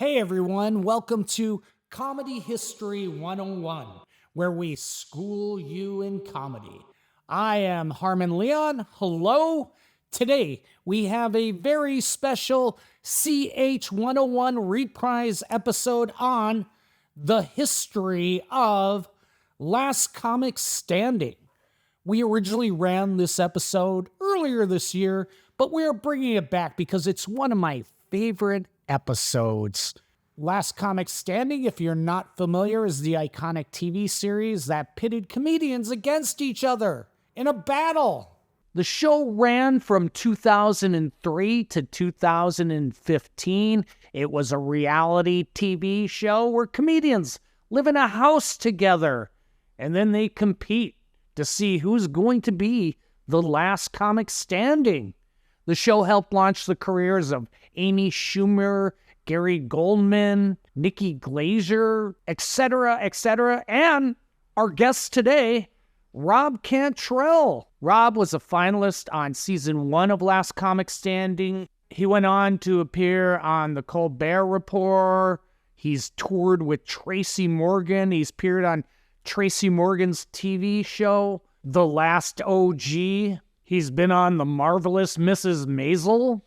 Hey everyone, welcome to Comedy History 101, where we school you in comedy. I am Harmon Leon. Hello. Today we have a very special CH 101 reprise episode on the history of Last Comic Standing. We originally ran this episode earlier this year, but we're bringing it back because it's one of my favorite episodes. Last Comic Standing, if you're not familiar, is the iconic TV series that pitted comedians against each other in a battle. The show ran from 2003 to 2015. It was a reality TV show where comedians live in a house together, and then they compete to see who's going to be the last comic standing. The show helped launch the careers of Amy Schumer, Gary Gulman, Nicky Glaser, etc., and our guest today, Rob Cantrell. Rob was a finalist on season 1 of Last Comic Standing. He went on to appear on The Colbert Report. He's toured with Tracy Morgan. He's appeared on Tracy Morgan's TV show, The Last OG. He's been on The Marvelous Mrs. Maisel.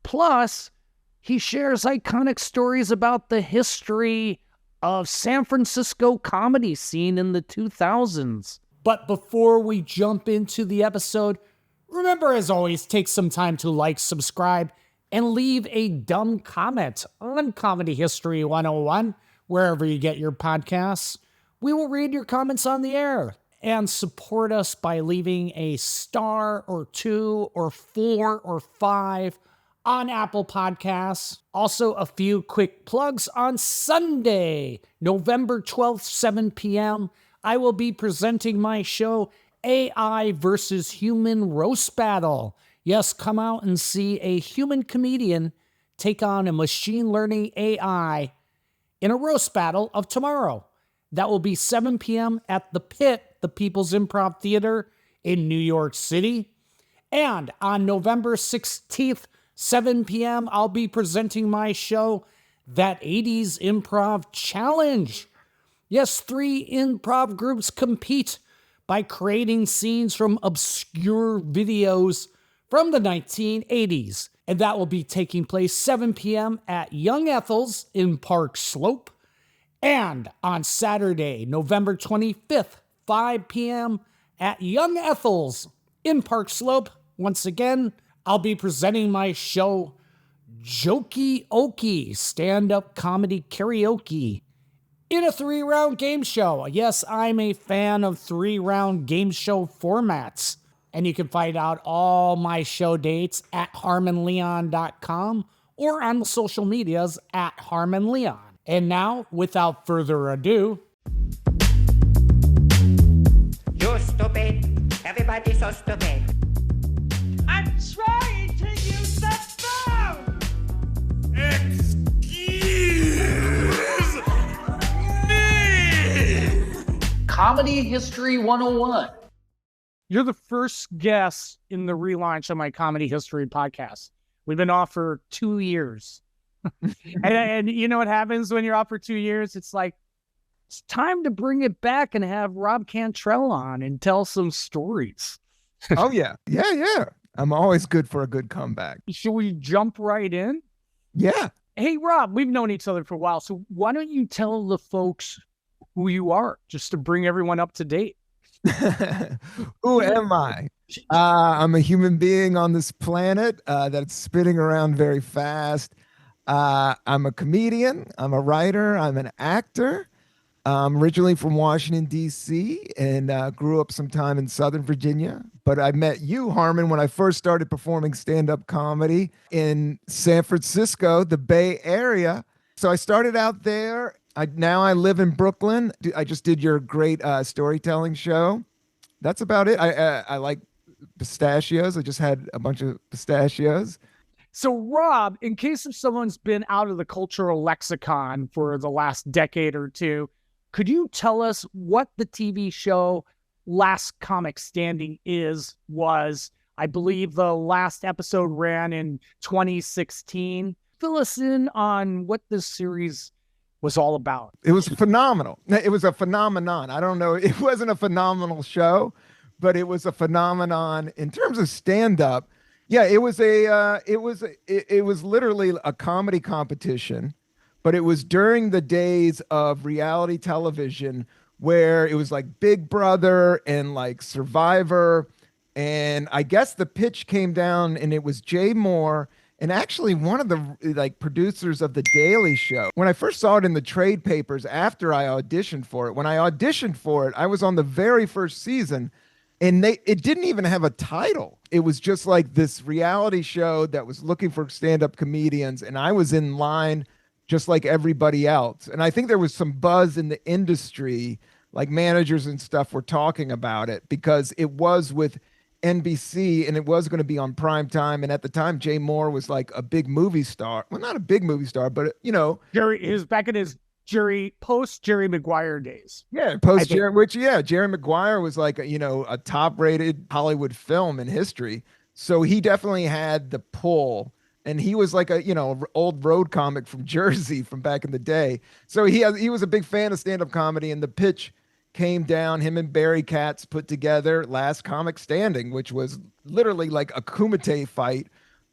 Plus, he shares iconic stories about the history of San Francisco comedy scene in the 2000s. But before we jump into the episode, remember, as always, take some time to like, subscribe, and leave a dumb comment on Comedy History 101, wherever you get your podcasts. We will read your comments on the air. And support us by leaving a star or 2 or 4 or 5 on Apple Podcasts. Also, a few quick plugs. On Sunday, November 12th, 7 p.m., I will be presenting my show, AI versus Human Roast Battle. Yes, come out and see a human comedian take on a machine learning AI in a roast battle of tomorrow. That will be 7 p.m. at The Pit, the People's Improv Theater in New York City. And on November 16th, 7 p.m., I'll be presenting my show, That 80s Improv Challenge. Yes, 3 improv groups compete by creating scenes from obscure videos from the 1980s. And that will be taking place 7 p.m. at Young Ethel's in Park Slope. And on Saturday, November 25th, 5 p.m. at Young Ethel's in Park Slope. Once again, I'll be presenting my show, Jokey Okie, stand-up comedy karaoke, in a 3-round game show. Yes, I'm a fan of 3-round game show formats. And you can find out all my show dates at harmonleon.com or on the social medias at harmonleon. And now, without further ado... You're stupid. Everybody's so stupid. I'm trying to use the phone! Excuse me! Comedy History 101. You're the first guest in the relaunch of my Comedy History podcast. We've been off for 2 years. and you know what happens when you're off for 2 years? It's like, it's time to bring it back and have Rob Cantrell on and tell some stories. Oh, yeah. Yeah. I'm always good for a good comeback. Should we jump right in? Yeah. Hey, Rob, we've known each other for a while, so why don't you tell the folks who you are, just to bring everyone up to date? Who am I? I'm a human being on this planet that's spinning around very fast. I'm a comedian. I'm a writer. I'm an actor. I'm originally from Washington, D.C., and grew up sometime in Southern Virginia. But I met you, Harmon, when I first started performing stand-up comedy in San Francisco, the Bay Area. So I started out there. Now I live in Brooklyn. I just did your great storytelling show. That's about it. I like pistachios. I just had a bunch of pistachios. So, Rob, in case if someone's been out of the cultural lexicon for the last decade or two, could you tell us what the TV show Last Comic Standing was? I believe the last episode ran in 2016. fill us in on what this series was all about? It was phenomenal. It was a phenomenon. I don't know. It wasn't a phenomenal show, but it was a phenomenon in terms of stand up. Yeah, it was it was literally a comedy competition, but it was during the days of reality television where it was like Big Brother and like Survivor. And I guess the pitch came down and it was Jay Moore and actually one of the like producers of The Daily Show. When I first saw it in the trade papers after I auditioned for it, when I auditioned for it, I was on the very first season and it didn't even have a title. It was just like this reality show that was looking for stand-up comedians, and I was in line just like everybody else. And I think there was some buzz in the industry, like managers and stuff were talking about it because it was with NBC and it was going to be on prime time. And at the time, Jay Moore was like a big movie star. Well, not a big movie star, but Jerry is back in his post Jerry Maguire days. Yeah, post Jerry, Jerry Maguire was like a top rated Hollywood film in history. So he definitely had the pull. And he was like a old road comic from Jersey from back in the day. So he was a big fan of stand up comedy, and the pitch came down. Him and Barry Katz put together Last Comic Standing, which was literally like a kumite fight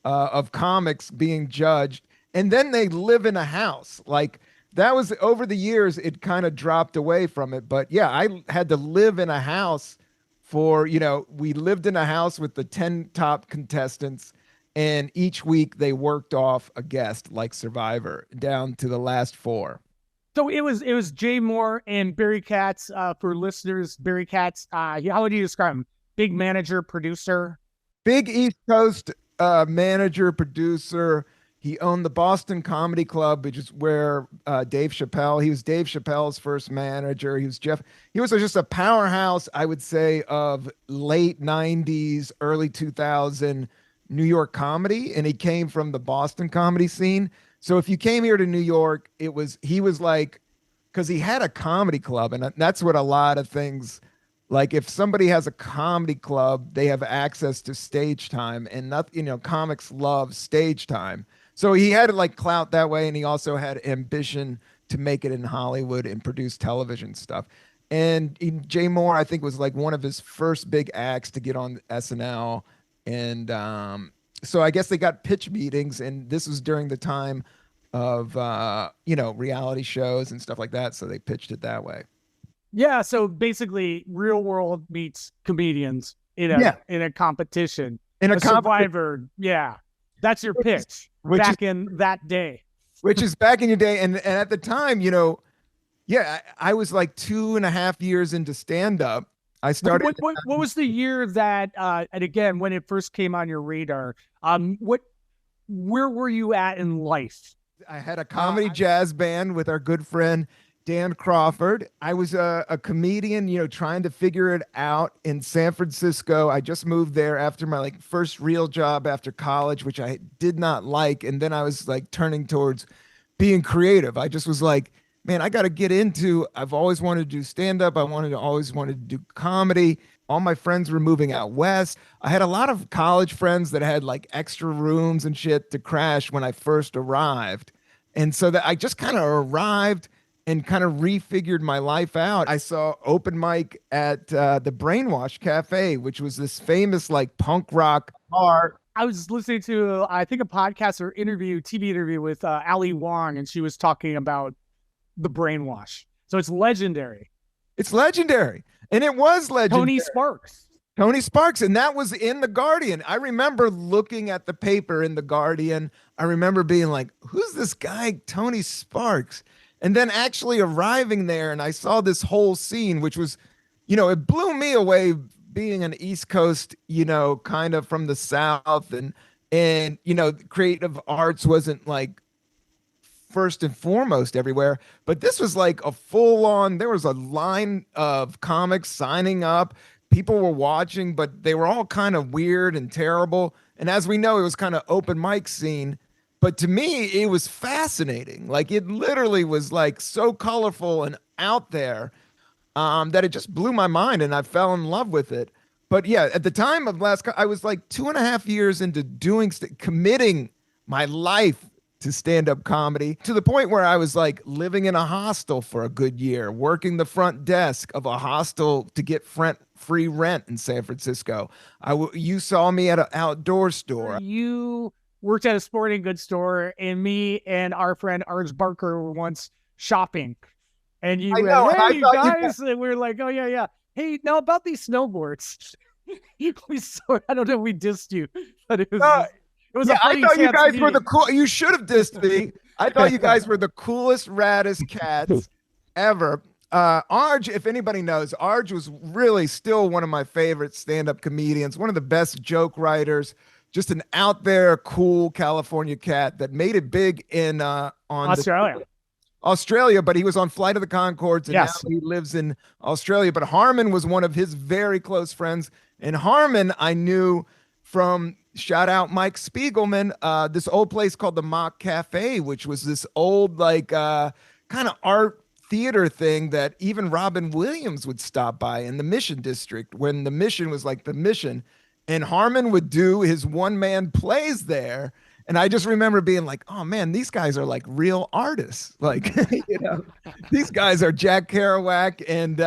of comics being judged. And then they live in a house. Like that was over the years, it kind of dropped away from it. But yeah, I had to live in a house we lived in a house with the 10 top contestants. And each week they worked off a guest like Survivor down to the last 4. So it was Jay Moore and Barry Katz. For listeners, Barry Katz, how would you describe him? Big manager, producer? Big East Coast manager, producer. He owned the Boston Comedy Club, which is where Dave Chappelle, he was Dave Chappelle's first manager. He was just a powerhouse, I would say, of late 90s, early 2000 New York comedy. And he came from the Boston comedy scene. So if you came here to New York, he was like, because he had a comedy club, and that's what a lot of things, like if somebody has a comedy club, they have access to stage time, and comics love stage time. So he had like clout that way, and he also had ambition to make it in Hollywood and produce television stuff. And Jay Moore, I think, was like one of his first big acts to get on SNL. And so I guess they got pitch meetings, and this was during the time of reality shows and stuff like that. So they pitched it that way. Yeah. So basically, real world meets comedians in a competition. In a Survivor. Yeah, that's your pitch back in that day. Which is back in your day, and at the time, I was like 2.5 years into stand up. I started. What was the year that? And again, when it first came on your radar, where were you at in life? I had a comedy jazz band with our good friend Dan Crawford. I was a comedian, trying to figure it out in San Francisco. I just moved there after my first real job after college, which I did not like, and then I was like turning towards being creative. I just was like, man, I got to get into, I've always wanted to do stand-up. Always wanted to do comedy. All my friends were moving out west. I had a lot of college friends that had like extra rooms and shit to crash when I first arrived. And so that I just kind of arrived and kind of refigured my life out. I saw open mic at the Brainwash Cafe, which was this famous like punk rock bar. I was listening to, I think, a podcast or TV interview with Ali Wong, and she was talking about the Brainwash. So it's legendary. It's legendary. And it was legendary. Tony Sparks. And that was in The Guardian. I remember looking at the paper in The Guardian. I remember being like, who's this guy, Tony Sparks? And then actually arriving there, and I saw this whole scene, which was, it blew me away being an East Coast, kind of from the South, and creative arts wasn't like first and foremost everywhere, but this was like a full-on, there was a line of comics signing up. People were watching, but they were all kind of weird and terrible. And as we know, it was kind of open mic scene. But to me, it was fascinating. Like it literally was like so colorful and out there that it just blew my mind, and I fell in love with it. But yeah, at the time of I was like 2.5 years into committing my life to stand-up comedy, to the point where I was like living in a hostel for a good year, working the front desk of a hostel to get free rent in San Francisco. You saw me at an outdoor store. You worked at a sporting goods store, and me and our friend Arj Barker were once shopping. And you I were know, like, and I hey, thought you guys. And we were like, oh, yeah, yeah. Hey, now about these snowboards. I don't know if we dissed you, but it was a Yeah, I funny thought you chance guys were meeting. the cool. You should have dissed me. I thought you guys were the coolest, raddest cats ever. Arj, if anybody knows, Arj was really still one of my favorite stand-up comedians, one of the best joke writers, just an out there, cool California cat that made it big in Australia, but he was on Flight of the Conchords, and Yes. now he lives in Australia. But Harmon was one of his very close friends, and Harmon I knew from, shout out Mike Spiegelman, this old place called the Mock Cafe, which was this old kind of art theater thing that even Robin Williams would stop by in the Mission District when the Mission was like the Mission, and Harmon would do his one-man plays there. And I just remember being like, oh man, these guys are like real artists. Like, these guys are Jack Kerouac and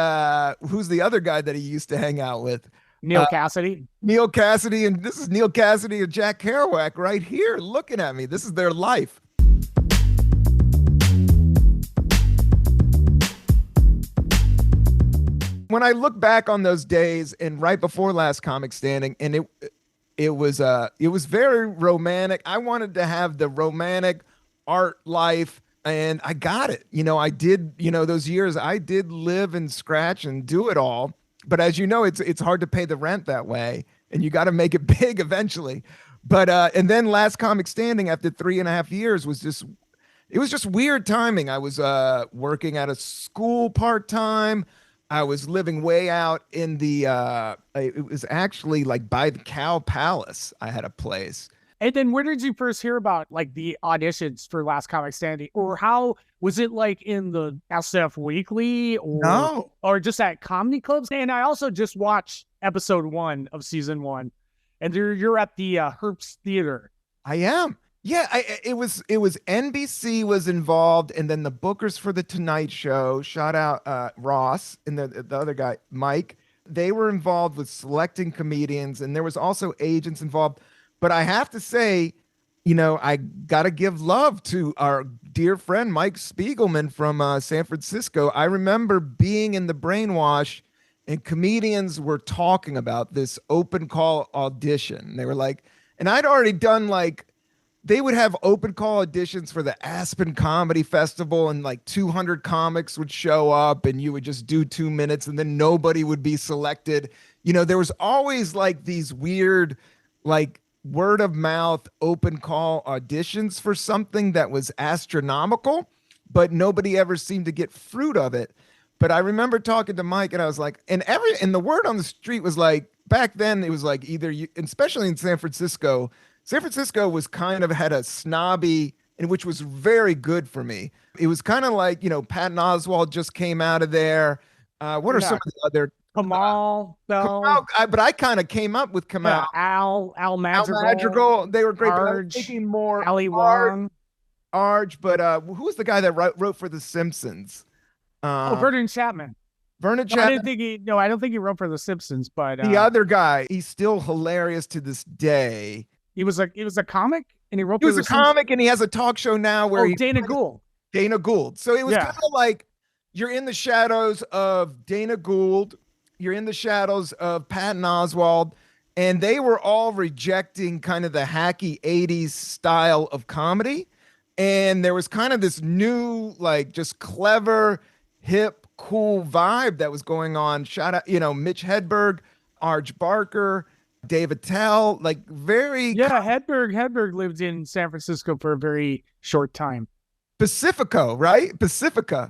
who's the other guy that he used to hang out with? Neil Cassidy. Neil Cassidy. And this is Neil Cassidy and Jack Kerouac right here looking at me. This is their life. When I look back on those days and right before Last Comic Standing, and it was very romantic. I wanted to have the romantic art life, and I got it. I did, those years I did live and scratch and do it all. But as you know, it's hard to pay the rent that way, and you got to make it big eventually. But and then Last Comic Standing after 3.5 years was just weird timing. I was working at a school part-time. I was living way out in the it was actually like by the Cow Palace. I had a place. And then where did you first hear about like the auditions for Last Comic Standing? Or how was it, like in the SF Weekly or just at comedy clubs? And I also just watched episode 1 of season 1, and you're at the Herbst Theater. I am. Yeah, it was NBC was involved, and then the bookers for the Tonight Show, shout out Ross and the other guy, Mike. They were involved with selecting comedians, and there was also agents involved. But I have to say, I got to give love to our dear friend Mike Spiegelman from San Francisco. I remember being in the Brainwash, and comedians were talking about this open call audition. They were like, and I'd already done like, they would have open call auditions for the Aspen Comedy Festival, and like 200 comics would show up, and you would just do 2 minutes, and then nobody would be selected. There was always like these weird, like word of mouth open call auditions for something that was astronomical, but nobody ever seemed to get fruit of it. But I remember talking to Mike, and I was like, and the word on the street was like, back then it was like either you, especially in San Francisco was kind of had a snobby, and which was very good for me. It was kind of like, Patton Oswalt just came out of there. What are some of the other? Kamal Bell. But I kind of came up with Kamal. Al Madrigal. Al Madrigal. They were great. Arj, but I was thinking more Ali Wong. Arj, but who was the guy that wrote for The Simpsons? Vernon Chapman. Vernon Chapman. I don't think he wrote for The Simpsons, but the other guy, he's still hilarious to this day. He was a comic, and he wrote. He was a comic, and he has a talk show now where Dana Gould. Dana Gould. So it was kind of like you're in the shadows of Dana Gould, you're in the shadows of Patton Oswalt, and they were all rejecting kind of the hacky 80s style of comedy. And there was kind of this new, like just clever, hip, cool vibe that was going on. Shout out, Mitch Hedberg, Arj Barker, David Tell, like very. Yeah, Hedberg lived in San Francisco for a very short time. Pacifico, right? Pacifica,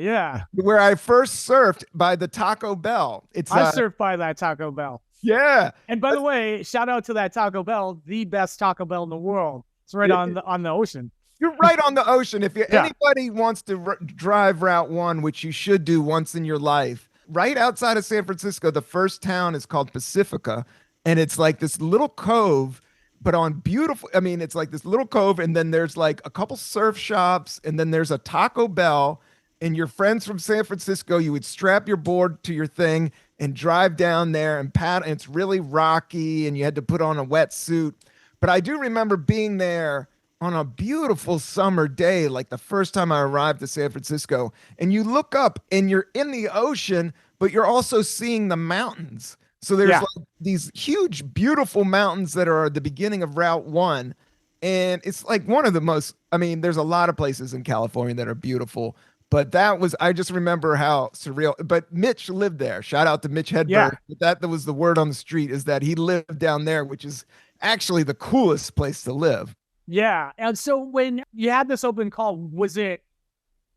yeah. Where I first surfed by the Taco Bell. I surfed by that Taco Bell. Yeah. And by the way, shout out to that Taco Bell, the best Taco Bell in the world. It's right on the ocean. You're right on the ocean. If anybody wants to drive Route 1, which you should do once in your life, right outside of San Francisco, the first town is called Pacifica. And it's like this little cove, but on beautiful, I mean, it's like this little cove, and then there's like a couple surf shops, and then there's a Taco Bell, and your friends from San Francisco, you would strap your board to your thing and drive down there and paddle. And it's really rocky, and you had to put on a wetsuit. But I do remember being there on a beautiful summer day, like the first time I arrived to San Francisco, and you look up and you're in the ocean, but you're also seeing the mountains. So there's Yeah. like these huge, beautiful mountains that are at the beginning of Route 1. And it's like one of the most, I mean, there's a lot of places in California that are beautiful, but that was, I just remember how surreal. But Mitch lived there. Shout out to Mitch Hedberg. Yeah. But that was the word on the street, is that he lived down there, which is actually the coolest place to live. Yeah. And so when you had this open call, was it,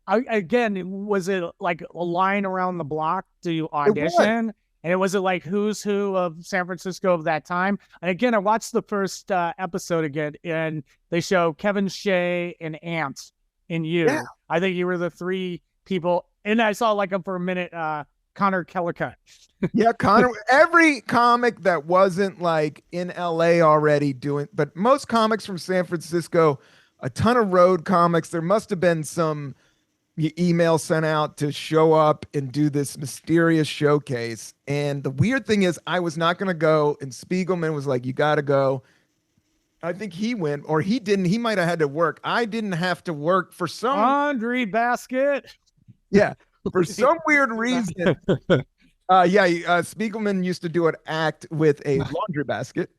was it like a line around the block to audition? And was it like who's who of San Francisco of that time? And again, I watched the first episode again, and they show Kevin Shea and Ant and you. Yeah. I think you were the three people. And I saw like for a minute, Connor Kellicott. Yeah, Connor, every comic that wasn't like in LA already doing, but most comics from San Francisco, a ton of road comics. There must have been some email sent out to show up and do this mysterious showcase. And the weird thing is, I was not going to go, and Spiegelman was like, you got to go. I think he went, or he didn't. He might have had to work. I didn't have to work for some Laundry basket. Yeah, for some weird reason. Spiegelman used to do an act with a laundry basket.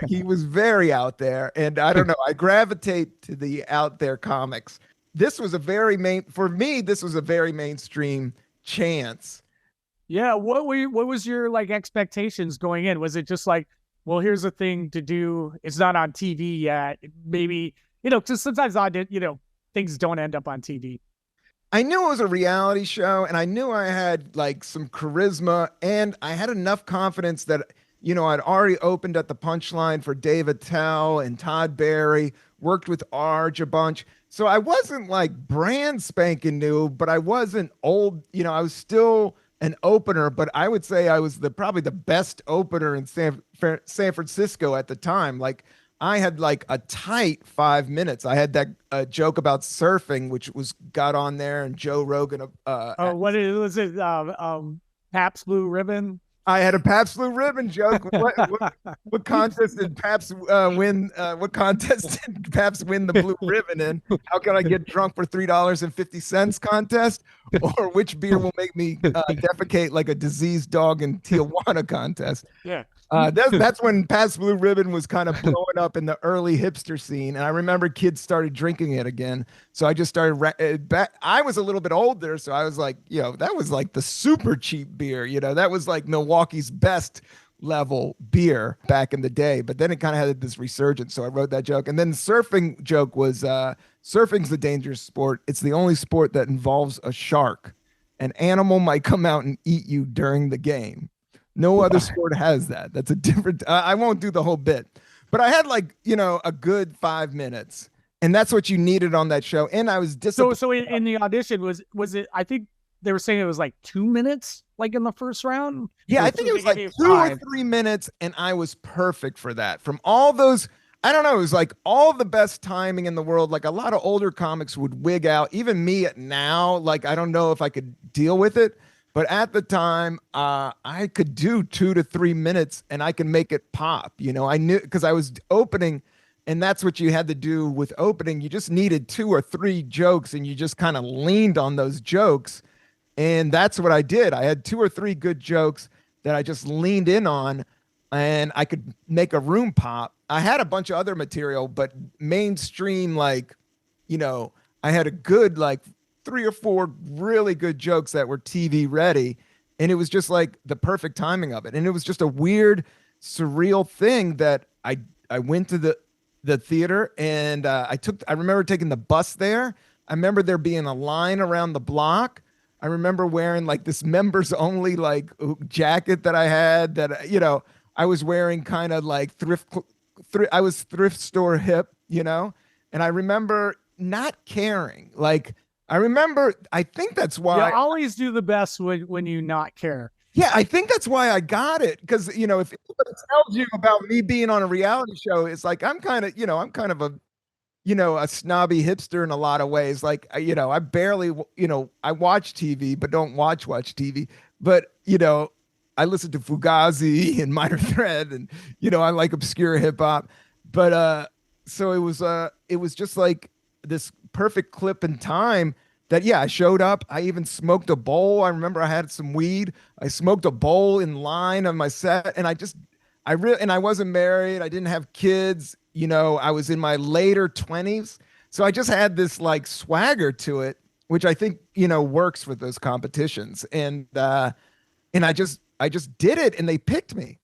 He was very out there, and I don't know. I gravitate to the out there comics. This was a very for me. This was a very mainstream chance. Yeah. What was your like expectations going in? Was it just like, well, here's a thing to do. It's not on TV yet. Maybe, because sometimes things don't end up on TV. I knew it was a reality show, and I knew I had like some charisma, and I had enough confidence that, I'd already opened at the Punchline for Dave Attell and Todd Barry, worked with Arj a bunch. So I wasn't like brand spanking new, but I wasn't old. I was still an opener, but I would say I was probably the best opener in San Francisco at the time. Like, I had like a tight 5 minutes. I had that joke about surfing, which got on there, and Joe Rogan. What was it? Pabst Blue Ribbon. I had a Pabst Blue Ribbon joke. What contest did Pabst win? What contest did Pabst win the blue ribbon in? How can I get drunk for $3.50 contest? Or which beer will make me defecate like a diseased dog in Tijuana contest? Yeah. That's when Pabst Blue Ribbon was kind of blowing up in the early hipster scene, and I remember kids started drinking it again. So I just started I was a little bit older, so I was like, that was like the super cheap beer. That was like Milwaukee's best level beer back in the day. But then it kind of had this resurgence, so I wrote that joke. And then the surfing joke was, surfing's a dangerous sport. It's the only sport that involves a shark. An animal might come out and eat you during the game. No other sport has that. That's a different. I won't do the whole bit, but I had like a good 5 minutes, and that's what you needed on that show. And I was disappointed. So in the audition, was it? I think they were saying it was like 2 minutes, like in the first round. Yeah, I think it was like 2 or 3 minutes, and I was perfect for that. From all those, I don't know, it was like all the best timing in the world. Like a lot of older comics would wig out. Even me now, like I don't know if I could deal with it. But at the time, I could do 2 to 3 minutes and I can make it pop. I knew, because I was opening, and that's what you had to do with opening. You just needed 2 or 3 jokes, and you just kind of leaned on those jokes. And that's what I did. I had 2 or 3 good jokes that I just leaned in on, and I could make a room pop. I had a bunch of other material, but mainstream, like, I had a good, like, 3 or 4 really good jokes that were TV ready. And it was just like the perfect timing of it. And it was just a weird, surreal thing that I went to the theater, and I remember taking the bus there. I remember there being a line around the block. I remember wearing like this members only like jacket that I had that, I was wearing kind of like I was thrift store hip, and I remember not caring. Like, I think that's why. You always do the best when you not care. Yeah, I think that's why I got it. Because, if anybody tells you about me being on a reality show, it's like I'm kind of a snobby hipster in a lot of ways. Like, I barely, I watch TV, but don't watch TV. But, I listen to Fugazi and Minor Threat, and, I like obscure hip hop. But, so it was just like this perfect clip in time that, yeah, I showed up. I even smoked a bowl. I remember I had some weed. I smoked a bowl in line on my set, and and I wasn't married. I didn't have kids. I was in my later 20s. So I just had this like swagger to it, which I think, works with those competitions. And I just did it, and they picked me.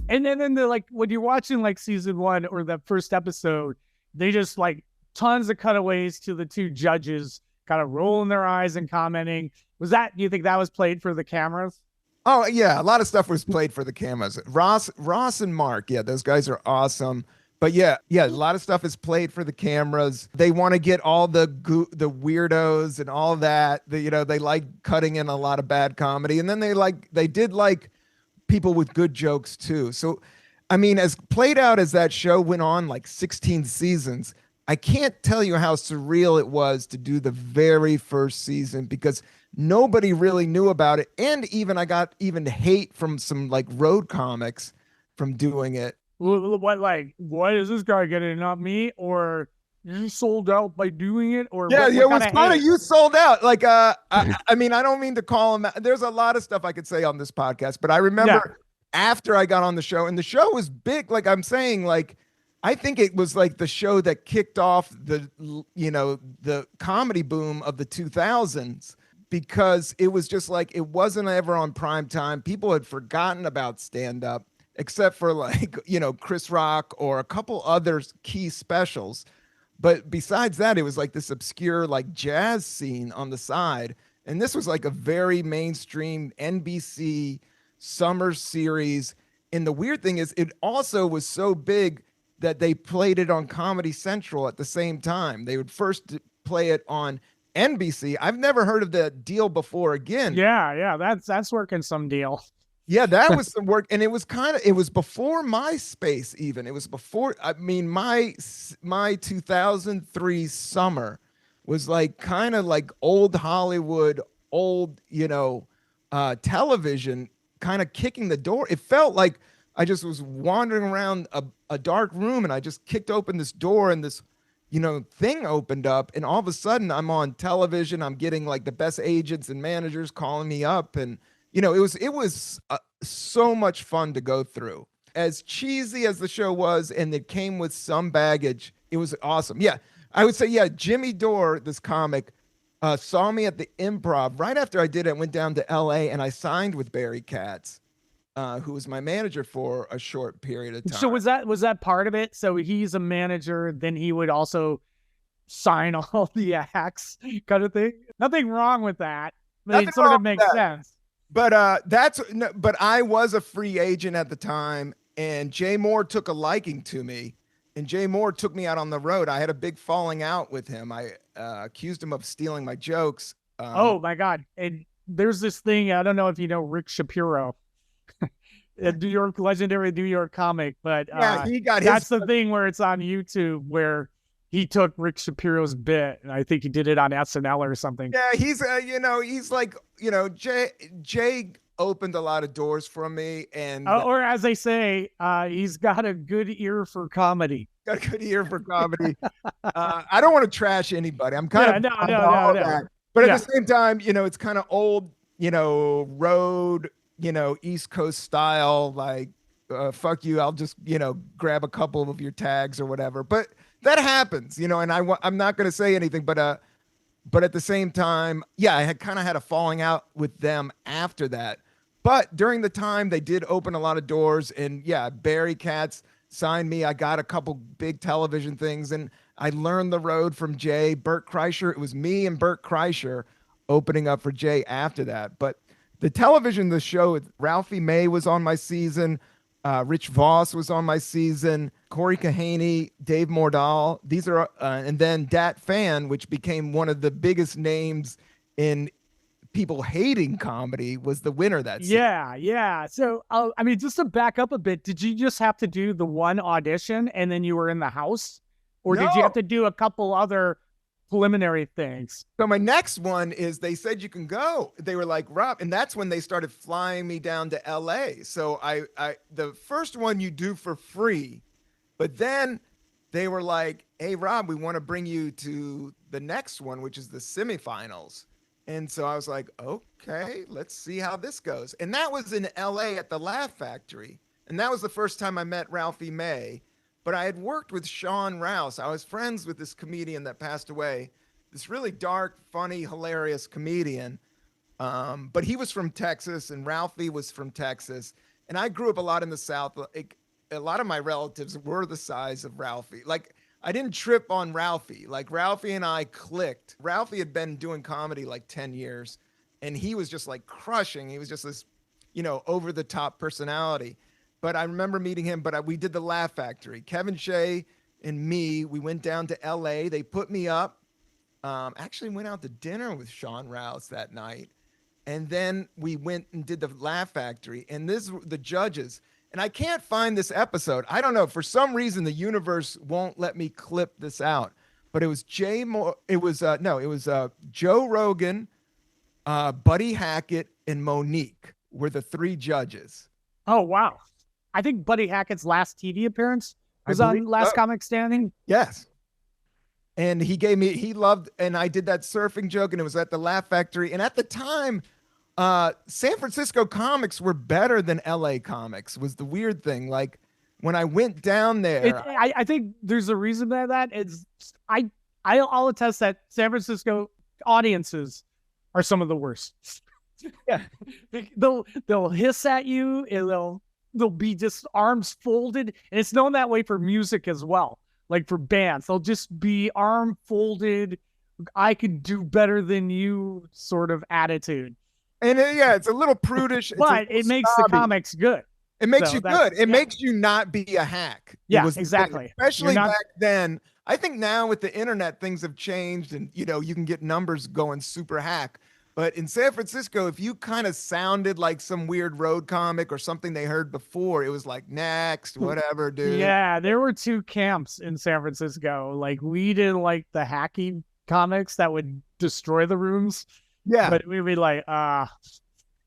And then when you're watching like season 1 or the first episode, they just like tons of cutaways to the two judges kind of rolling their eyes and commenting. Do you think that was played for the cameras? Oh yeah, a lot of stuff was played for the cameras. Ross and Mark, yeah, those guys are awesome. But yeah, a lot of stuff is played for the cameras. They want to get all the weirdos and all that. They like cutting in a lot of bad comedy, and then they did like people with good jokes too. So, I mean, as played out as that show went on, like 16 seasons, I can't tell you how surreal it was to do the very first season because nobody really knew about it. And I got hate from some like road comics from doing it. What is this guy getting? Not me? Or you sold out by doing it? Or yeah, it was kind of you sold out. Like, I mean, I don't mean to call him. There's a lot of stuff I could say on this podcast, but I remember after I got on the show, and the show was big. Like I'm saying, like I think it was like the show that kicked off the comedy boom of the 2000s because it was just like it wasn't ever on prime time. People had forgotten about stand up. Except for like, Chris Rock or a couple other key specials. But besides that, it was like this obscure like jazz scene on the side. And this was like a very mainstream NBC summer series. And the weird thing is it also was so big that they played it on Comedy Central at the same time. They would first play it on NBC. I've never heard of the deal before again. Yeah, that's working some deal. Yeah, that was some work. And it was before MySpace even. It was before, I mean, my 2003 summer was like kind of like old Hollywood, old, television kind of kicking the door. It felt like I just was wandering around a dark room and I just kicked open this door and this, thing opened up. And all of a sudden I'm on television. I'm getting like the best agents and managers calling me up. And it was so much fun to go through. As cheesy as the show was, and it came with some baggage, it was awesome. Yeah, I would say, yeah, Jimmy Dore, this comic, saw me at the Improv. Right after I did it, I went down to L.A. and I signed with Barry Katz, who was my manager for a short period of time. So was that part of it? So he's a manager, then he would also sign all the acts kind of thing? Nothing wrong with that. It sort of makes sense. But but I was a free agent at the time, and Jay Moore took a liking to me, and Jay Moore took me out on the road. I had a big falling out with him. I accused him of stealing my jokes. Oh my God! And there's this thing. I don't know if you know Rick Shapiro, a legendary New York comic, but he got that's the thing where it's on YouTube where he took Rick Shapiro's bit, and I think he did it on SNL or something. Yeah, he's he's like, Jay opened a lot of doors for me, and or as they say, he's got a good ear for comedy. Got a good ear for comedy. I don't want to trash anybody. I'm kind of all that. But at the same time, it's kind of old, road, East Coast style, like fuck you. I'll just, grab a couple of your tags or whatever. But that happens, and I'm not going to say anything, but at the same time, yeah, I had kind of had a falling out with them after that. But during the time, they did open a lot of doors, and yeah, Barry Katz signed me. I got a couple big television things, and I learned the road from Jay. Bert Kreischer, it was me and Bert Kreischer opening up for Jay after that. But the show, Ralphie May was on my season. Rich Voss was on my season. Cory Kahaney, Dave Mordal. These are, and then Dat Fan, which became one of the biggest names in people hating comedy, was the winner that season. Yeah. So, I mean, just to back up a bit, did you just have to do the one audition and then you were in the house? Or did you have to do a couple other preliminary things? So my next one is they said you can go. They were like, Rob, and that's when they started flying me down to LA. So I the first one you do for free, but then they were like, hey, Rob, we want to bring you to the next one, which is the semifinals. And so I was like, okay, let's see how this goes. And that was in LA at the Laugh Factory. And that was the first time I met Ralphie May. But I had worked with Sean Rouse. I was friends with this comedian that passed away, this really dark, funny, hilarious comedian. But he was from Texas and Ralphie was from Texas. And I grew up a lot in the South. A lot of my relatives were the size of Ralphie. Like, I didn't trip on Ralphie. Like, Ralphie and I clicked. Ralphie had been doing comedy like 10 years and he was just like crushing. He was just this, over the top personality. But I remember meeting him, but we did the Laugh Factory. Kevin Shea and me, we went down to LA. They put me up. Actually went out to dinner with Sean Rouse that night. And then we went and did the Laugh Factory. And the judges. And I can't find this episode. I don't know. For some reason, the universe won't let me clip this out. But it was Joe Rogan, Buddy Hackett, and Monique were the three judges. Oh, wow. I think Buddy Hackett's last TV appearance was on Last Comic Standing. Yes. And he loved, and I did that surfing joke, and it was at the Laugh Factory. And at the time, San Francisco comics were better than LA comics, was the weird thing. Like, when I went down there. I think there's a reason for that. I'll attest that San Francisco audiences are some of the worst. Yeah. They'll hiss at you, and they'll be just arms folded, and it's known that way for music as well. Like for bands, they'll just be arm folded. I could do better than you sort of attitude. And it's a little prudish, but it makes the comics good. It makes you good. It makes you not be a hack. Yeah, exactly. Especially back then. I think now with the internet, things have changed, and you can get numbers going super hack. But in San Francisco, if you kind of sounded like some weird road comic or something they heard before, it was like, next, whatever, dude. Yeah, there were two camps in San Francisco. Like, we did like the hacky comics that would destroy the rooms. Yeah. But we'd be like, But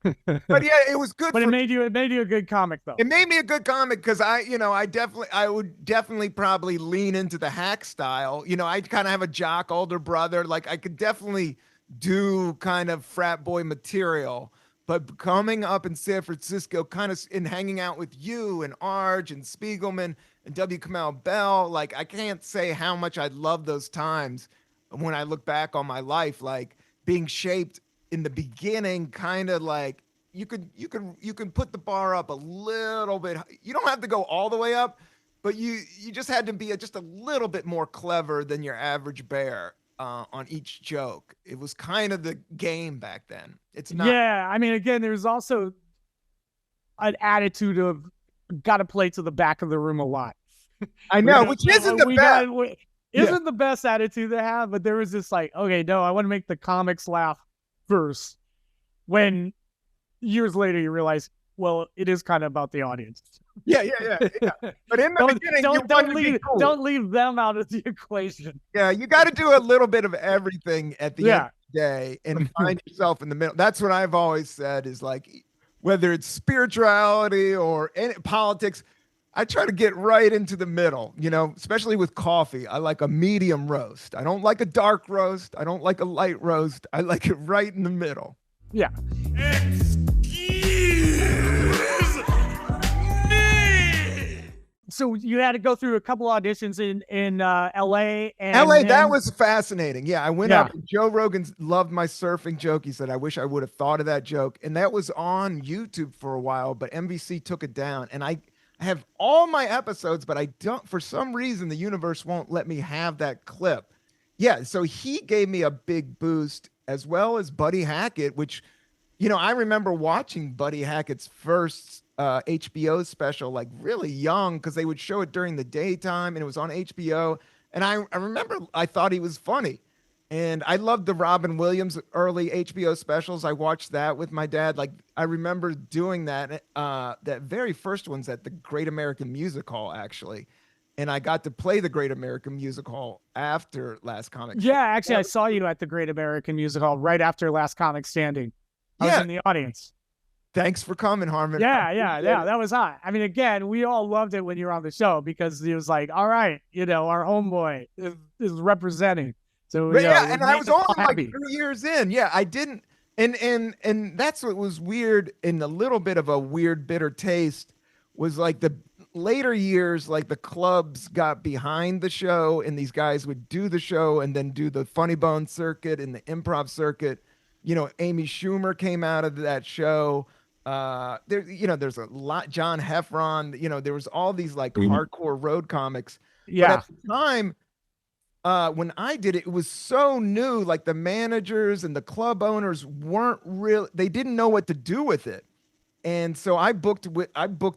yeah, it was good. But it made you a good comic, though. It made me a good comic because I would definitely probably lean into the hack style. I kind of have a jock older brother. Like, I could definitely do kind of frat boy material, but coming up in San Francisco, kind of in hanging out with you and Arj and Spiegelman and W. Kamau Bell, like, I can't say how much I love those times when I look back on my life, like being shaped in the beginning, kind of like you can put the bar up a little bit. You don't have to go all the way up, but you just had to be just a little bit more clever than your average bear. On each joke. It was kind of the game back then. It's not. Yeah, I mean, again, there's also an attitude of got to play to the back of the room a lot. I know, which isn't the best. Isn't the best attitude to have, but there was this like, okay, no, I want to make the comics laugh first. When years later you realize, well, it is kind of about the audience. Yeah. But in the beginning, don't leave them out of the equation. Yeah, you got to do a little bit of everything at the end of the day and find yourself in the middle. That's what I've always said is like, whether it's spirituality or politics, I try to get right into the middle, especially with coffee. I like a medium roast. I don't like a dark roast. I don't like a light roast. I like it right in the middle. Yeah. So you had to go through a couple auditions in LA. That was fascinating. Yeah, I went up. Joe Rogan loved my surfing joke. He said, I wish I would have thought of that joke. And that was on YouTube for a while, but NBC took it down. And I have all my episodes, but I don't, for some reason, the universe won't let me have that clip. Yeah, so he gave me a big boost, as well as Buddy Hackett, which, I remember watching Buddy Hackett's first HBO special like really young because they would show it during the daytime and it was on HBO. And I remember I thought he was funny. And I loved the Robin Williams early HBO specials. I watched that with my dad. Like I remember doing that. That very first one's at the Great American Music Hall, actually. And I got to play the Great American Music Hall after Last Comic. Yeah, actually, I saw you at the Great American Music Hall right after Last Comic Standing. I was in the audience. Thanks for coming, Harmon. Yeah. That was hot. I mean, again, we all loved it when you were on the show because it was like, all right, our homeboy is representing. So and I was only like 3 years in. Yeah, I didn't, and that's what was weird, and a little bit of a weird bitter taste was like the later years, like the clubs got behind the show, and these guys would do the show and then do the Funny Bone circuit and the improv circuit. Amy Schumer came out of that show. There's a lot. John Heffron. There was all these like hardcore road comics. Yeah. But at the time, when I did it, it was so new. Like the managers and the club owners weren't real. They didn't know what to do with it. And so I booked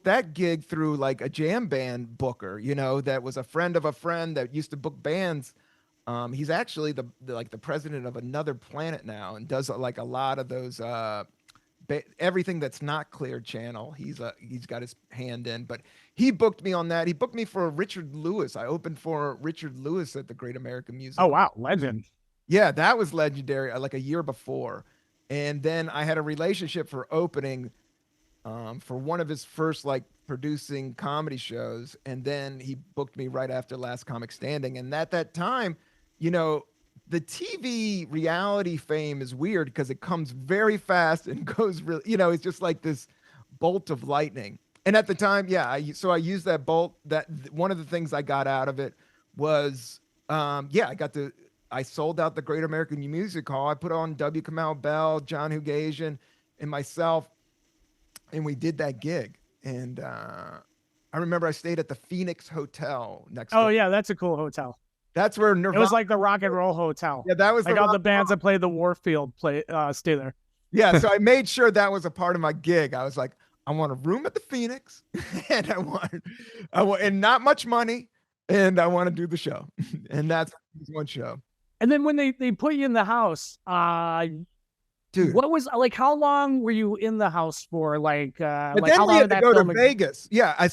that gig through like a jam band booker, that was a friend of a friend that used to book bands. He's actually the president of Another Planet now and does like a lot of those everything that's not Clear Channel. He's got his hand in, but he booked me on that. He booked me for Richard Lewis. I opened for Richard Lewis at the Great American Music. Oh wow, legend. Yeah, that was legendary. Like a year before, and then I had a relationship for opening for one of his first like producing comedy shows, and then he booked me right after Last Comic Standing. And at that time, the TV reality fame is weird because it comes very fast and goes really, it's just like this bolt of lightning. And at the time, I used that bolt. That one of the things I got out of it was, I sold out the Great American Music Hall. I put on W. Kamau Bell, John Hugasian, and myself, and we did that gig. And I remember I stayed at the Phoenix Hotel next. Oh yeah, that's a cool hotel. That's where Nirvana. It was like the rock and roll hotel. Yeah, that was like all the bands that played the Warfield stay there. Yeah, so I made sure that was a part of my gig. I was like, I want a room at the Phoenix, and I want, and not much money, and I want to do the show, and that's one show. And then when they put you in the house, dude, what was like? How long were you in the house for? Like, but like then how we long had did to that go to film? Vegas. Yeah, I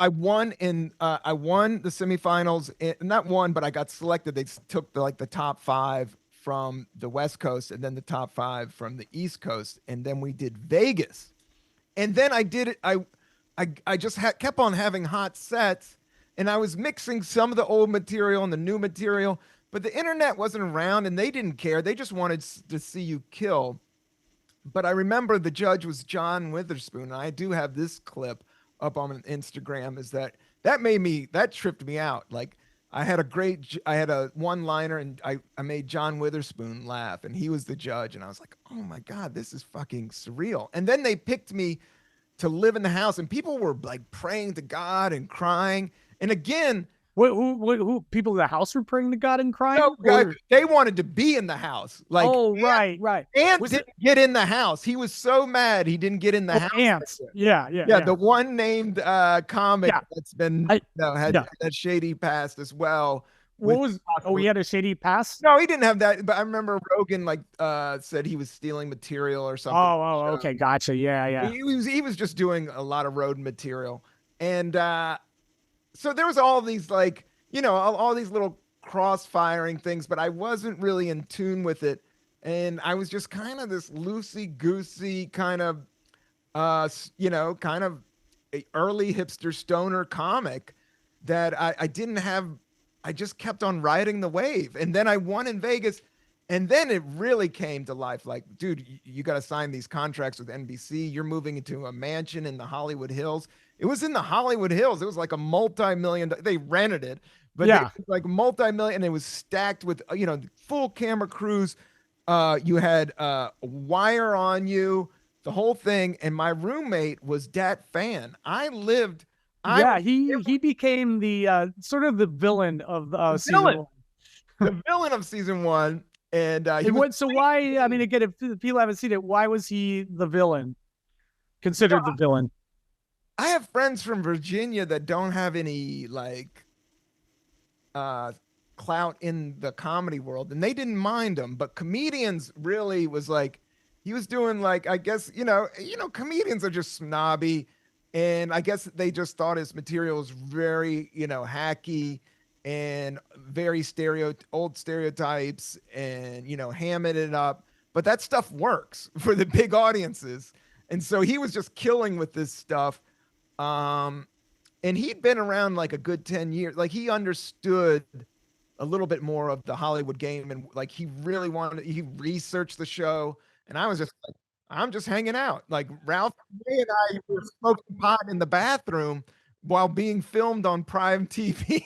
won the semifinals, not one, but I got selected. They took the top 5 from the West Coast, and then the top 5 from the East Coast, and then we did Vegas, and then I did it. I just kept on having hot sets, and I was mixing some of the old material and the new material. But the internet wasn't around and they didn't care. They just wanted to see you kill. But I remember the judge was John Witherspoon. And I do have this clip up on Instagram. That tripped me out. Like I had a one-liner and I made John Witherspoon laugh and he was the judge. And I was like, oh my God, this is fucking surreal. And then they picked me to live in the house and people were like praying to God and crying. And again, who people in the house were praying to God and crying? No, they wanted to be in the house. Like, right. Ant didn't get in the house. He was so mad he didn't get in the house. Ants. Yeah. The one named comic that's been had that shady past as well. He had a shady past? No, he didn't have that. But I remember Rogan said he was stealing material or something. Okay, gotcha. Yeah. He was just doing a lot of road material, and so there was all these all these little cross-firing things, but I wasn't really in tune with it. And I was just kind of this loosey-goosey kind of, kind of early hipster stoner comic that I just kept on riding the wave. And then I won in Vegas. And then it really came to life. Like, dude, you got to sign these contracts with NBC. You're moving into a mansion in the Hollywood Hills. It was in the Hollywood Hills. It was like a multi-million. They rented it, but it was like multi-million. And it was stacked with, full camera crews. You had wire on you, the whole thing. And my roommate was that fan. He became the sort of the villain of season 1. The villain of season 1. And why? I mean, again, if people haven't seen it, why was he the villain? Considered the villain? I have friends from Virginia that don't have any like uh clout in the comedy world, and they didn't mind him, but comedians really was like he was doing like, I guess, comedians are just snobby, and I guess they just thought his material was very, hacky and very old stereotypes, and hamming it up, but that stuff works for the big audiences. And so he was just killing with this stuff. um and he'd been around like a good 10 years. Like he understood a little bit more of the Hollywood game, and like he researched the show. And I was just like, I'm just hanging out. Like Ralph May and I were smoking pot in the bathroom while being filmed on Prime TV.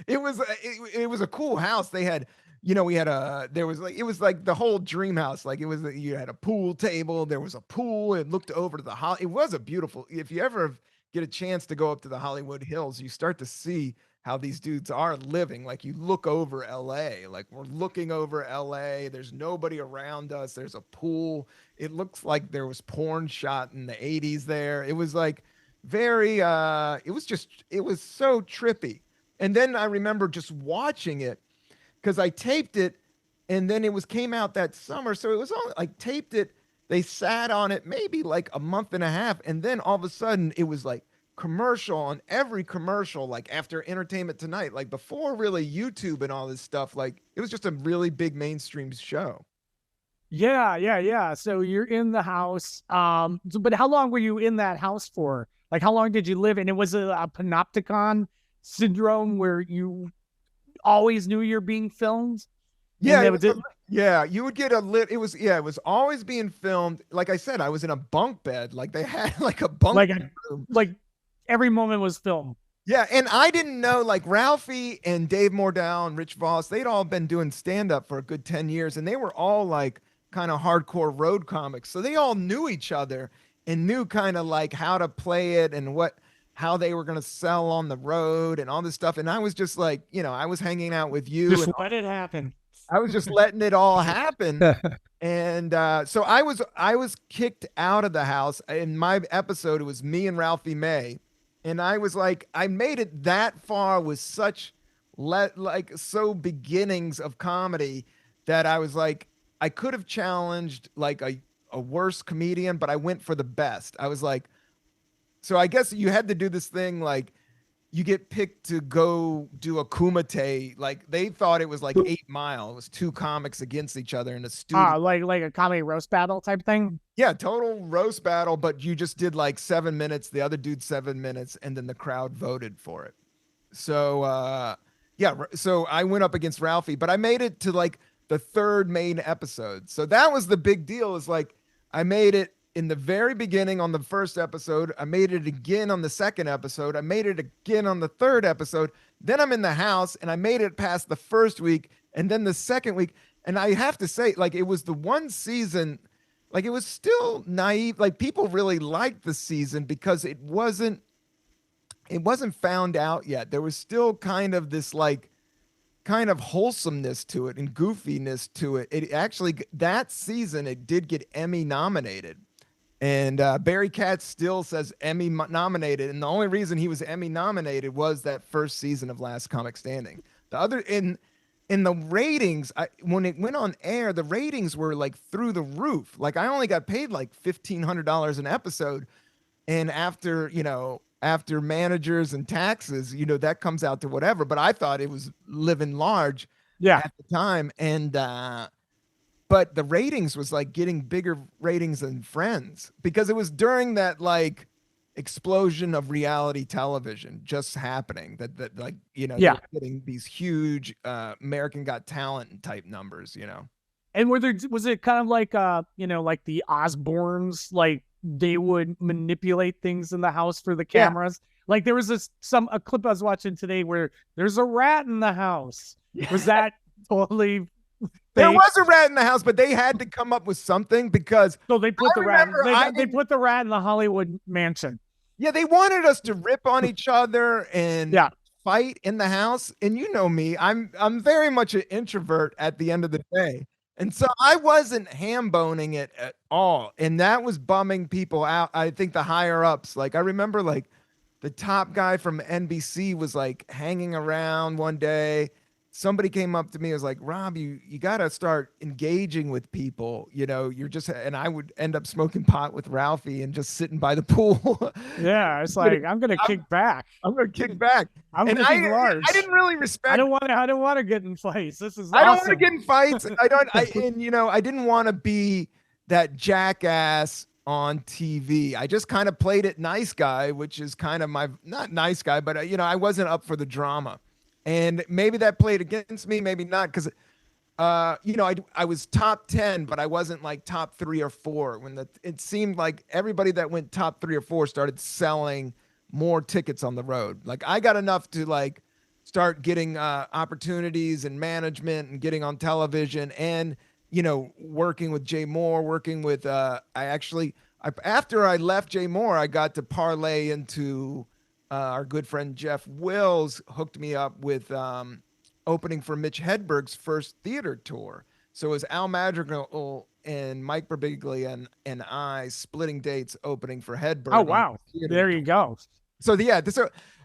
It was a cool house. They had, we had there was like, it was like the whole dream house. Like you had a pool table, there was a pool, it looked over to it was a beautiful, if you ever get a chance to go up to the Hollywood Hills, you start to see how these dudes are living. Like you look over LA, like we're looking over LA. There's nobody around us. There's a pool. It looks like there was porn shot in the 80s there. It was like very, it was so trippy. And then I remember just watching it because I taped it, and then came out that summer. So it was all like taped it. They sat on it maybe like a month and a half, and then all of a sudden it was like commercial on every commercial, like after Entertainment Tonight, like before really YouTube and all this stuff. Like it was just a really big mainstream show. Yeah. So you're in the house. But how long were you in that house for? Like, how long did you live in? It was a panopticon syndrome where you always knew you're being filmed. Yeah, you would get it was always being filmed. Like I said, I was in a bunk bed. Like they had like a bunk room. Like every moment was filmed. Yeah, and I didn't know, like Ralphie and Dave Mordell and Rich Voss, they'd all been doing stand-up for a good 10 years, and they were all like kind of hardcore road comics. So they all knew each other and knew kind of like how to play it and how they were going to sell on the road and all this stuff. And I was just like, I was hanging out with you. Just let it happen. I was just letting it all happen. And so I was kicked out of the house. In my episode, it was me and Ralphie May. And I was like, I made it that far with such so beginnings of comedy that I was like, I could have challenged like a worse comedian, but I went for the best. I was like, so I guess you had to do this thing like you get picked to go do a kumite. Like they thought it was like 8 Mile. It was two comics against each other in a studio. Like a comedy roast battle type thing. Yeah, total roast battle, but you just did like 7 minutes, the other dude 7 minutes, and then the crowd voted for it. So so I went up against Ralphie, but I made it to like the third main episode. So that was the big deal, is like I made it in the very beginning on the first episode. I made it again on the second episode. I made it again on the third episode. Then I'm in the house, and I made it past the first week and then the second week. And I have to say, like, it was the one season, like it was still naive. Like people really liked the season because it wasn't found out yet. There was still kind of this like kind of wholesomeness to it and goofiness to it. It actually, that season, it did get Emmy nominated. And Barry Katz still says Emmy nominated. And the only reason he was Emmy nominated was that first season of Last Comic Standing. The other, in the ratings, when it went on air, the ratings were like through the roof. Like I only got paid like $1,500 an episode. And after managers and taxes, that comes out to whatever. But I thought it was living large at the time. And, but the ratings was like getting bigger ratings than Friends, because it was during that like explosion of reality television just happening that like, getting these huge American Got Talent type numbers, And was it kind of like, like the Osbournes, like they would manipulate things in the house for the cameras? Yeah. Like there was a clip I was watching today where there's a rat in the house. Yeah. Was that totally... There was a rat in the house, but they had to come up with something because they put the rat. They put the rat in the Hollywood mansion. Yeah, they wanted us to rip on each other and fight in the house. And you know me, I'm very much an introvert at the end of the day. And so I wasn't ham boning it at all. And that was bumming people out. I think the higher ups, like I remember like the top guy from NBC was like hanging around one day. Somebody came up to me and was like, Rob, you gotta start engaging with people. You're just, and I would end up smoking pot with Ralphie and just sitting by the pool. Yeah, it's like I'm gonna kick back. I'm gonna kick back. I'm And kicking large. I didn't really respect. I don't want to get in fights. This is I don't awesome. want to get in fights. I didn't want to be that jackass on TV. I just kind of played it nice guy, which is kind of my, not nice guy, but I wasn't up for the drama. And maybe that played against me, maybe not, because I was top 10, but I wasn't like top 3 or 4 it seemed like everybody that went top 3 or 4 started selling more tickets on the road. Like I got enough to like start getting opportunities and management and getting on television and, working with Jay Moore, working with, after I left Jay Moore, I got to parlay into our good friend Jeff Wills hooked me up with opening for Mitch Hedberg's first theater tour. So it was Al Madrigal and Mike Birbiglia and I splitting dates opening for Hedberg. Oh, wow. There you go. So yeah,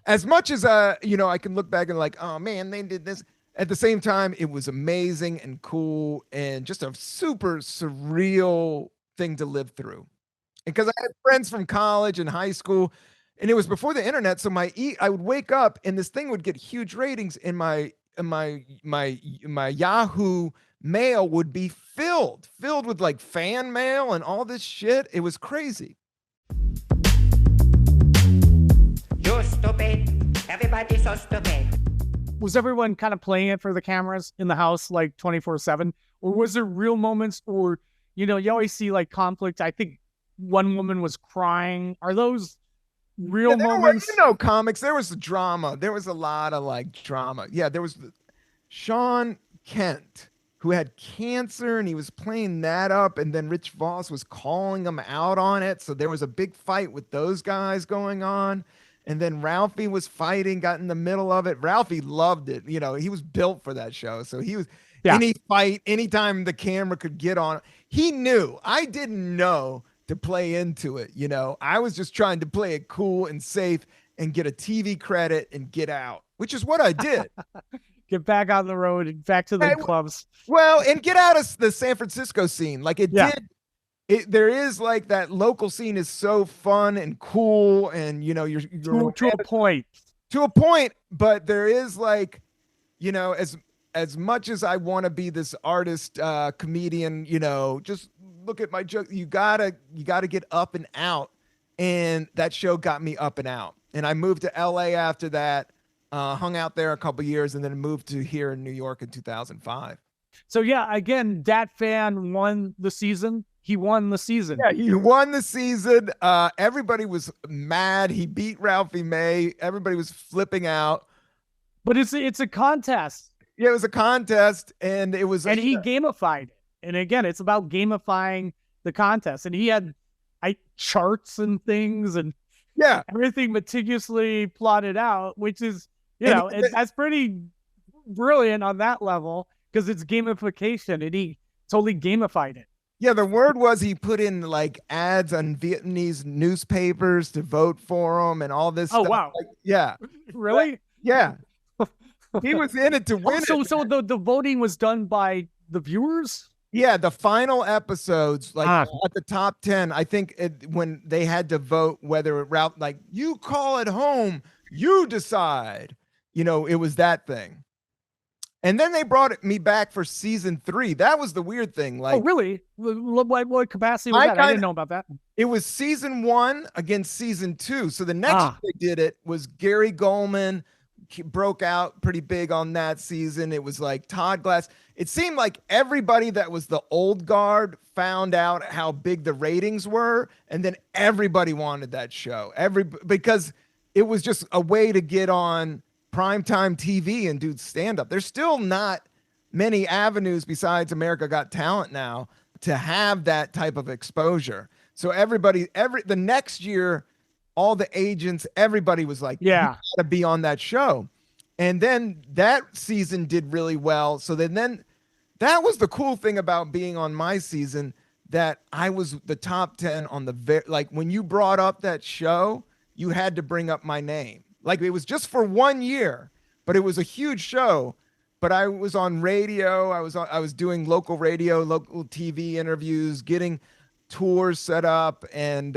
as much as I can look back and like, oh man, they did this. At the same time, it was amazing and cool and just a super surreal thing to live through. Because I had friends from college and high school, and it was before the internet. So I would wake up and this thing would get huge ratings, and my Yahoo mail would be filled with like fan mail and all this shit. It was crazy. You're stupid. Everybody's so stupid. Was everyone kind of playing it for the cameras in the house like 24/7, or was there real moments? Or you always see like conflict. I think one woman was crying. Are those real moments? Comics. There was drama. There was a lot of like drama. Yeah, there was Sean Kent, who had cancer, and he was playing that up, and then Rich Voss was calling him out on it. So there was a big fight with those guys going on. And then Ralphie was fighting, got in the middle of it. Ralphie loved it. He was built for that show. So he was any fight, anytime the camera could get on. He knew. I didn't know to play into it. I was just trying to play it cool and safe and get a TV credit and get out, which is what I did. Get back on the road and back to the clubs. Well, and get out of the San Francisco scene. Like it did. There is like that local scene is so fun and cool, and you're to a point. To a point, but there is like, as much as I want to be this artist, comedian, just look at my joke. You gotta get up and out, and that show got me up and out. And I moved to LA after that, hung out there a couple years, and then moved to here in New York in 2005. So yeah, again, Dat Fan won the season. He won the season. Yeah, he won the season. Everybody was mad. He beat Ralphie May. Everybody was flipping out. But it's a contest. Yeah, it was a contest, and it was. And he gamified it. And again, it's about gamifying the contest. And he had charts and things, and everything meticulously plotted out, which is that's pretty brilliant on that level because it's gamification, and he totally gamified it. Yeah, the word was he put in like ads on Vietnamese newspapers to vote for him and all this stuff. Oh, wow. Like, yeah. Really? Yeah. He was in it to win it. So the voting was done by the viewers? Yeah, the final episodes, like at the top 10, I think when they had to vote whether Ralph, like, you call it home, you decide. It was that thing. And then they brought me back for season 3. That was the weird thing. Like, oh, really? What capacity was that? I didn't know about that. It was season 1 against season 2. So the next they did it was Gary Gulman broke out pretty big on that season. It was like Todd Glass. It seemed like everybody that was the old guard found out how big the ratings were, and then everybody wanted that show. Because it was just a way to get on primetime TV and do stand-up. There's still not many avenues besides America Got Talent now to have that type of exposure. So the next year, all the agents, everybody was like, you gotta be on that show. And then that season did really well. So then that was the cool thing about being on my season, that I was the top 10 on the like when you brought up that show, you had to bring up my name. Like it was just for 1 year, but it was a huge show. But I was on radio. I was doing local radio, local TV interviews, getting tours set up, and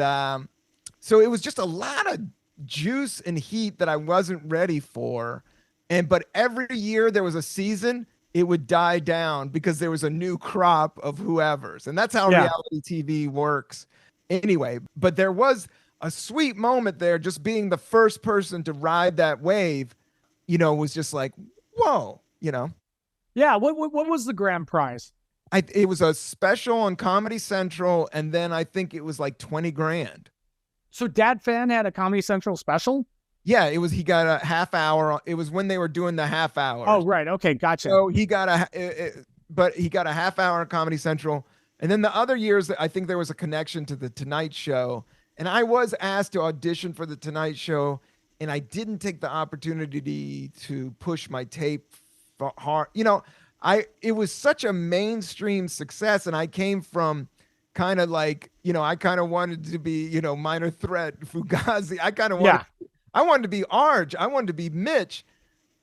so it was just a lot of juice and heat that I wasn't ready for. And but every year there was a season, it would die down because there was a new crop of whoever's. And that's how Yeah. reality TV works anyway. But there was a sweet moment there, just being the first person to ride that wave, was just like, whoa, Yeah. What was the grand prize? it was a special on Comedy Central, and then I think it was like 20 grand. So Dad Fan had a Comedy Central special? Yeah, he got a half hour. It was when they were doing the half hour. Oh, right. Okay, gotcha. So he got but he got a half hour on Comedy Central. And then the other years, I think there was a connection to the Tonight Show. And I was asked to audition for the Tonight Show, and I didn't take the opportunity to push my tape hard. It was such a mainstream success, and I came from kind of like, I kind of wanted to be, Minor Threat, Fugazi. I wanted to be Arj. I wanted to be Mitch,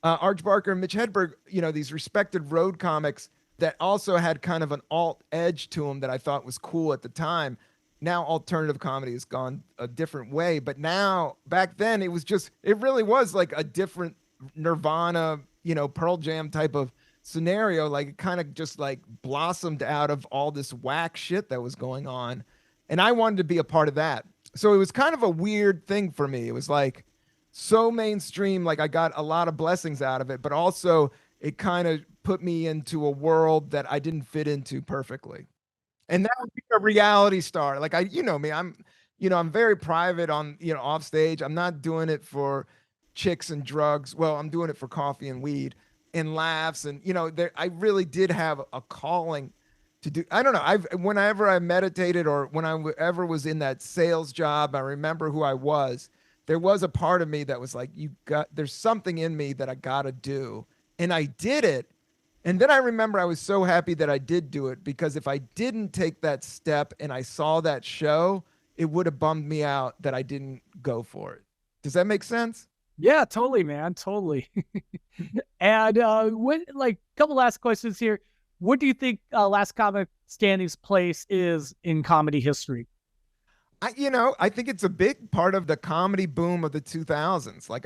Arj Barker and Mitch Hedberg, these respected road comics that also had kind of an alt edge to them that I thought was cool at the time. Now alternative comedy has gone a different way, but now back then it really was like a different Nirvana, Pearl Jam type of scenario. Like it kind of just like blossomed out of all this whack shit that was going on. And I wanted to be a part of that. So it was kind of a weird thing for me. It was like so mainstream, like I got a lot of blessings out of it, but also it kind of put me into a world that I didn't fit into perfectly. And that would be a reality star. Like me, I'm very private on, off stage. I'm not doing it for chicks and drugs. Well, I'm doing it for coffee and weed and laughs. And, I really did have a calling to do. I don't know. Whenever I meditated or when I ever was in that sales job, I remember who I was. There was a part of me that was like, there's something in me that I got to do. And I did it. And then I remember I was so happy that I did do it, because if I didn't take that step and I saw that show, it would have bummed me out that I didn't go for it. Does that make sense? Yeah, totally, man. Totally. And couple last questions here. What do you think Last Comic Standing's place is in comedy history? I think it's a big part of the comedy boom of the 2000s. Like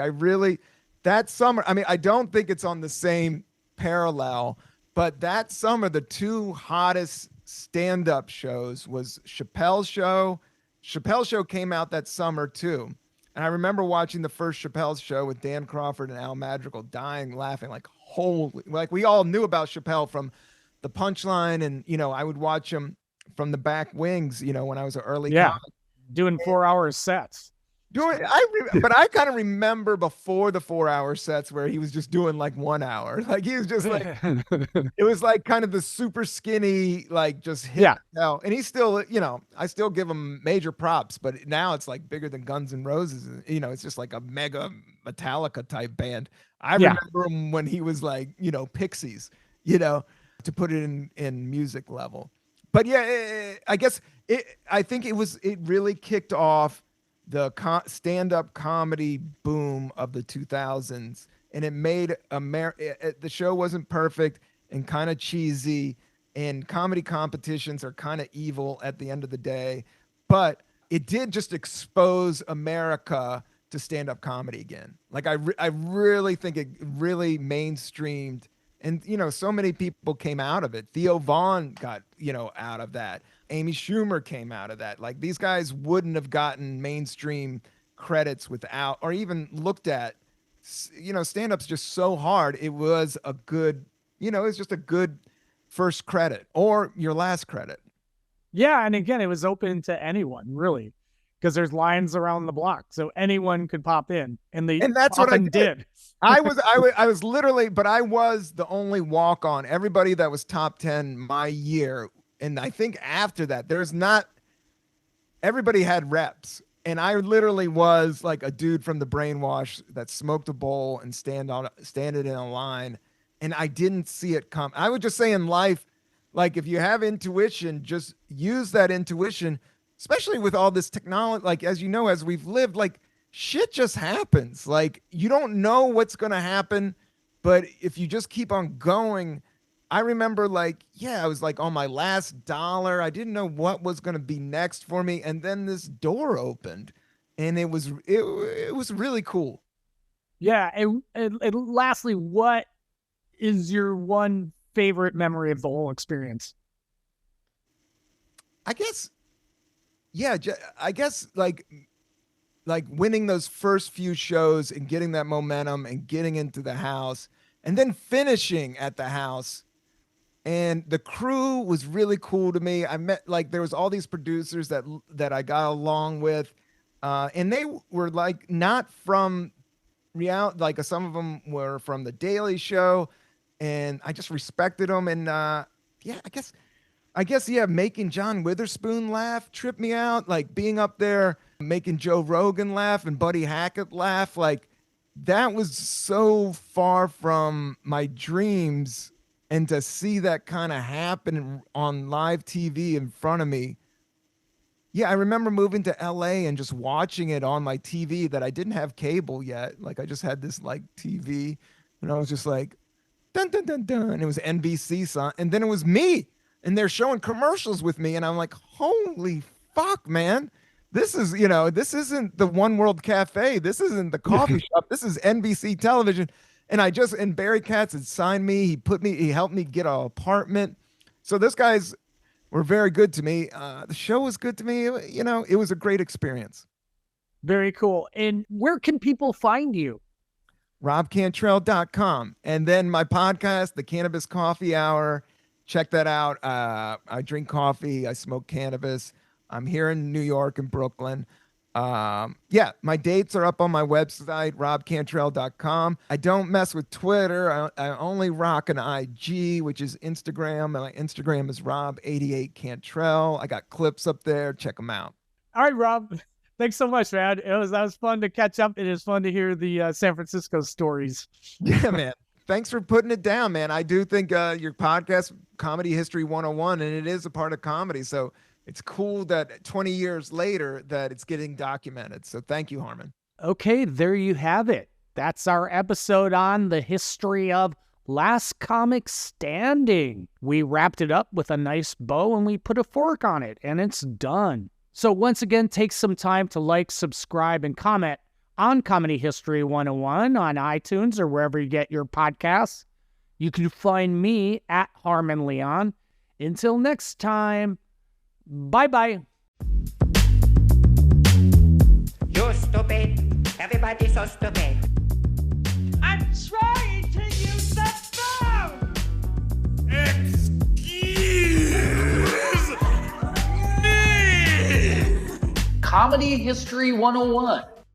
that summer, I don't think it's on the same parallel, but that summer, the two hottest stand-up shows was Chappelle's Show. Chappelle's Show came out that summer too. And I remember watching the first Chappelle's Show with Dan Crawford and Al Madrigal, dying laughing, like we all knew about Chappelle from the Punchline. And, I would watch him from the back wings, when I was an early comic. Doing 4-hour sets. But I kind of remember before the 4-hour sets where he was just doing like 1 hour. Like he was just like, it was like kind of the super skinny, like just hit hell. And he's still, I still give him major props, but now it's like bigger than Guns N' Roses. It's just like a mega Metallica type band. I remember him when he was like, Pixies, to put it in music level. But I guess I think it really kicked off the stand-up comedy boom of the 2000s, and it made the show wasn't perfect and kind of cheesy, and comedy competitions are kind of evil at the end of the day, but it did just expose America to stand-up comedy again. Like I really think it really mainstreamed, and so many people came out of it. Theo Vaughn got out of that. Amy Schumer came out of that. Like these guys wouldn't have gotten mainstream credits without, or even looked at, stand-up's just so hard. It was a good, it's just a good first credit or your last credit. Yeah. And again, it was open to anyone really, because there's lines around the block. So anyone could pop in, and that's what I did. I was literally, but I was the only walk-on. Everybody that was top 10 my year. And I think after that, everybody had reps. And I literally was like a dude from the Brainwash that smoked a bowl and standing in a line. and I didn't see it come. I would just say in life, like if you have intuition, just use that intuition, especially with all this technology. Like, as you know, as we've lived, like shit just happens. Like you don't know what's going to happen, but if you just keep on going, I remember like, yeah, I was like on my last dollar. I didn't know what was going to be next for me. And then this door opened and it was really cool. Yeah. And lastly, what is your one favorite memory of the whole experience? I guess, yeah, I guess like winning those first few shows and getting that momentum and getting into the house and then finishing at the house. And the crew was really cool to me. I met like there was all these producers that I got along with, and they were like not from reality. Like some of them were from The Daily Show, and I just respected them. And yeah, I guess yeah, making John Witherspoon laugh tripped me out. Like being up there, making Joe Rogan laugh and Buddy Hackett laugh. Like that was so far from my dreams. And to see that kind of happen on live TV in front of me. Yeah, I remember moving to LA and just watching it on my TV that I didn't have cable yet. Like I just had this like TV and I was just like, dun, dun, dun, dun. And it was NBC son. And then it was me and they're showing commercials with me. And I'm like, holy fuck, man. This is, this isn't the One World Cafe. This isn't the coffee shop. This is NBC television. And and Barry Katz had signed me. He helped me get an apartment. So those guys were very good to me. The show was good to me. It was a great experience. Very cool. And where can people find you? RobCantrell.com. And then my podcast, The Cannabis Coffee Hour. Check that out. I drink coffee. I smoke cannabis. I'm here in New York and Brooklyn. Yeah, my dates are up on my website, robcantrell.com. I don't mess with Twitter. I only rock an IG, which is Instagram. And my Instagram is Rob88Cantrell. I got clips up there. Check them out. All right, Rob. Thanks so much, man. That was fun to catch up. It is fun to hear the San Francisco stories. Yeah, man. Thanks for putting it down, man. I do think your podcast, Comedy History 101, and it is a part of comedy. So it's cool that 20 years later that it's getting documented. So thank you, Harmon. Okay, there you have it. That's our episode on the history of Last Comic Standing. We wrapped it up with a nice bow and we put a fork on it and it's done. So once again, take some time to like, subscribe, and comment on Comedy History 101 on iTunes or wherever you get your podcasts. You can find me at Harmon Leon. Until next time, bye-bye. You're stupid. Everybody's so stupid. I'm trying to use the phone! Excuse me! Comedy History 101.